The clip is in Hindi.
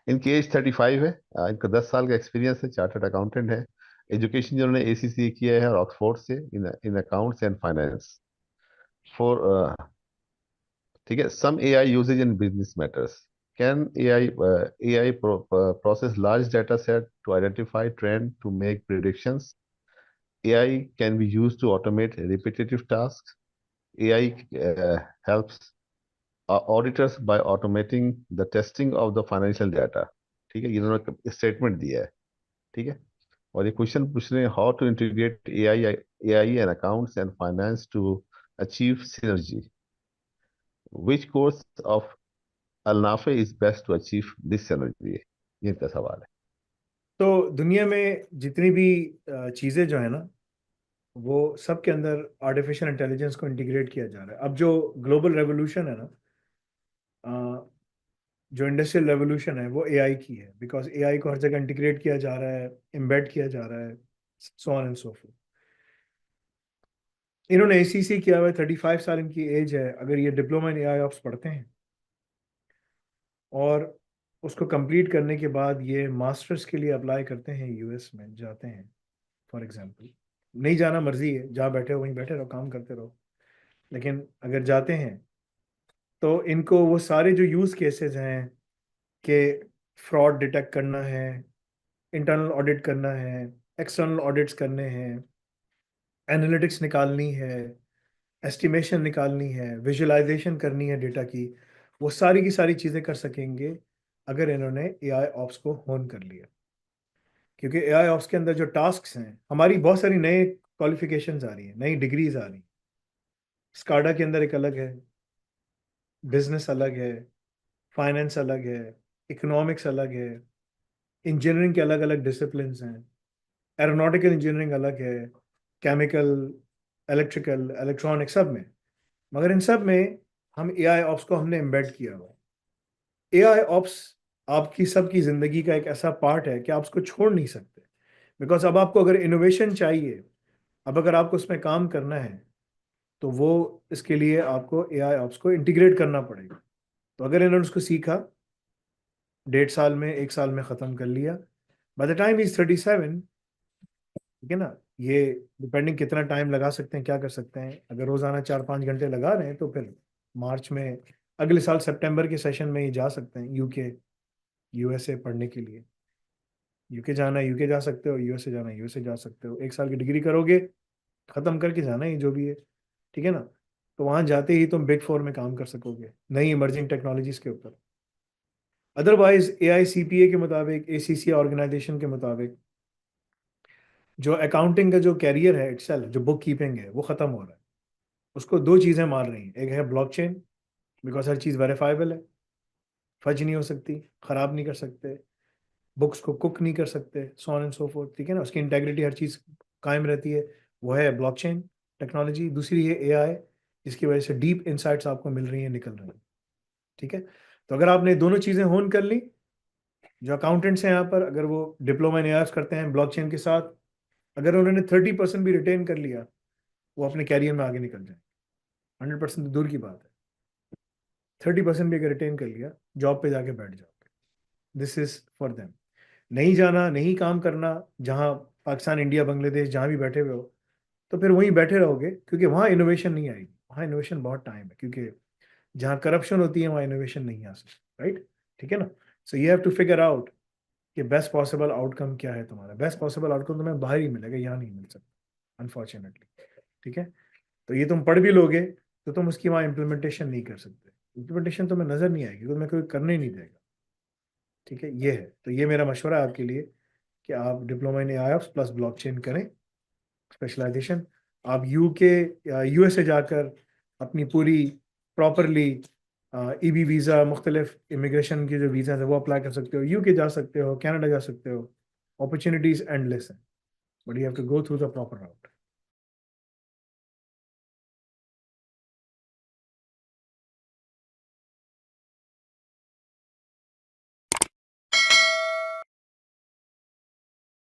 इनकी एज 35 है। इनका 10 साल का एक्सपीरियंस है, चार्टर्ड अकाउंटेंट है। एजुकेशन जिन्होंने ACC किया है और ऑक्सफोर्ड से, in in accounts and finance for, ठीक है। Some AI usages in business matters. Can AI process large data set to identify trend to make predictions? AI can be used to automate repetitive tasks. AI helps auditors by automating the testing of the financial data। ठीक है, इन्होंने स्टेटमेंट दिया है। ठीक है। और ये क्वेश्चन पूछ रहे हैं, how to integrate AI and accounts and finance to achieve synergy. Which course of Alnafi is best to achieve this synergy. ये इनका सवाल है। तो दुनिया में जितनी भी चीज़ें जो है ना, वो सब के अंदर आर्टिफिशियल इंटेलिजेंस को इंटीग्रेट किया जा रहा है। अब जो ग्लोबल रेवोल्यूशन है ना, अ, जो इंडस्ट्रियल रेवोल्यूशन है, वो एआई की है। बिकॉज एआई को हर जगह इंटीग्रेट किया जा रहा है, एम्बेड किया जा रहा है, so on and so fourth. इन्होंने एसीसी किया हुआ है, 35 साल इनकी एज है। अगर ये डिप्लोमा इन एआई ऑप्स पढ़ते हैं और उसको कंप्लीट करने के बाद ये मास्टर्स के लिए अप्लाई करते हैं, यूएस में जाते हैं फॉर एग्जांपल। नहीं जाना मर्जी है, जहाँ बैठे हो वहीं बैठे रहो, काम करते रहो। लेकिन अगर जाते हैं तो इनको वो सारे जो यूज केसेस हैं कि फ्रॉड डिटेक्ट करना है, इंटरनल ऑडिट करना है, एक्सटर्नल ऑडिट्स करने हैं, एनालिटिक्स निकालनी है, एस्टिमेशन निकालनी है, विजुअलाइजेशन करनी है डेटा की, वो सारी की सारी चीज़ें कर सकेंगे अगर इन्होंने एआई ऑप्स को होन कर लिया। क्योंकि एआई ऑप्स के अंदर जो टास्क हैं, हमारी बहुत सारी नए क्वालिफिकेशंस आ रही हैं, नई डिग्रीज आ रही हैं। स्काडा के अंदर एक अलग है, बिजनेस अलग है, फाइनेंस अलग है, इकोनॉमिक्स अलग है, इंजीनियरिंग के अलग अलग डिसिप्लिन हैं, एरोनॉटिकल इंजीनियरिंग अलग है, केमिकल, इलेक्ट्रिकल, इलेक्ट्रॉनिक, सब में। मगर इन सब में हम एआई ऑप्स को हमने एम्बेड किया हुआ है। एआई ऑप्स आपकी सबकी जिंदगी का एक ऐसा पार्ट है कि आप उसको छोड़ नहीं सकते। बिकॉज अब आपको अगर इनोवेशन चाहिए, अब अगर आपको उसमें काम करना है, तो वो इसके लिए आपको एआई ऑप्स को इंटीग्रेट करना पड़ेगा। तो अगर इन्होंने उसको सीखा, 1.5 साल में, 1 साल में ख़त्म कर लिया, बाय द टाइम इज 37, ठीक है ना। ये डिपेंडिंग कितना टाइम लगा सकते हैं, क्या कर सकते हैं। अगर रोजाना 4-5 घंटे लगा रहे हैं तो फिर मार्च में, अगले साल सितंबर के सेशन में ही जा सकते हैं यूके, यूएसए पढ़ने के लिए। यूके जाना है यूके जा सकते हो, यूएसए जाना है यूएसए जा सकते हो। 1 साल की डिग्री करोगे, खत्म करके जाना ही जो भी है, ठीक है ना। तो वहां जाते ही तुम बिग फोर में काम कर सकोगे नई इमर्जिंग टेक्नोलॉजीज के ऊपर। अदरवाइज AICPA के मुताबिक, ACC ऑर्गेनाइजेशन के मुताबिक, जो अकाउंटिंग का जो कैरियर है इटसेल्फ, जो बुक कीपिंग है, वो खत्म हो रहा है। उसको दो चीजें मार रही हैं। एक है ब्लॉकचेन, बिकॉज हर चीज वेरीफाइबल है, फर्ज नहीं हो सकती, खराब नहीं कर सकते, बुक्स को कुक नहीं कर सकते, so on and so fourth, ठीक है ना। उसकी इंटेग्रिटी, हर चीज कायम रहती है। वो है ब्लॉकचेन टेक्नोलॉजी। दूसरी है एआई, जिसकी वजह से डीप इंसाइट्स आपको मिल रही हैं, निकल रही हैं, ठीक है। तो अगर आपने दोनों चीजें होन कर ली, जो अकाउंटेंट्स हैं यहाँ पर, अगर वो डिप्लोमा इन एआई करते हैं ब्लॉकचेन के साथ, अगर उन्होंने 30% भी रिटेन कर लिया, वो अपने कैरियर में आगे निकल जाए। 100% तो दूर की बात है, 30% भी अगर रिटेन कर लिया, जॉब पे जाके बैठ जाओगे। This is for them. नहीं जाना, नहीं काम करना, जहाँ पाकिस्तान, इंडिया, बांग्लादेश, जहाँ भी बैठे हुए हो, तो फिर वहीं बैठे रहोगे, क्योंकि वहाँ इनोवेशन नहीं आएगी। वहाँ इनोवेशन बहुत टाइम है, क्योंकि जहाँ करप्शन होती है वहाँ इनोवेशन नहीं आ सकती, राइट, ठीक है ना। So you have to figure out कि बेस्ट पॉसिबल आउटकम क्या है तुम्हारा। बेस्ट पॉसिबल आउटकम तुम्हें बाहर ही मिलेगा, यहाँ नहीं मिल सकता अनफॉर्चुनेटली, ठीक है। तो ये तुम पढ़ भी लोगे तो तुम उसकी वहाँ इम्प्लीमेंटेशन नहीं कर सकते। इम्प्लीमेंटेशन तुम्हें नजर नहीं आएगी, तुम्हें कोई करने ही नहीं देगा, ठीक है। ये है, तो ये मेरा मशवरा है आपके लिए कि आप diploma in AI plus blockchain करें, स्पेशलाइजेशन। आप यूके या यूएसए जाकर अपनी पूरी प्रॉपरली ईबी वीज़ा, मुख्तलिफ इमिग्रेशन की जो वीज़ा है वो अप्लाई कर सकते हो। यूके जा सकते हो, कनाडा जा सकते हो, अपॉर्चुनिटीज एंडलेस हैं, but you have to go through the proper route.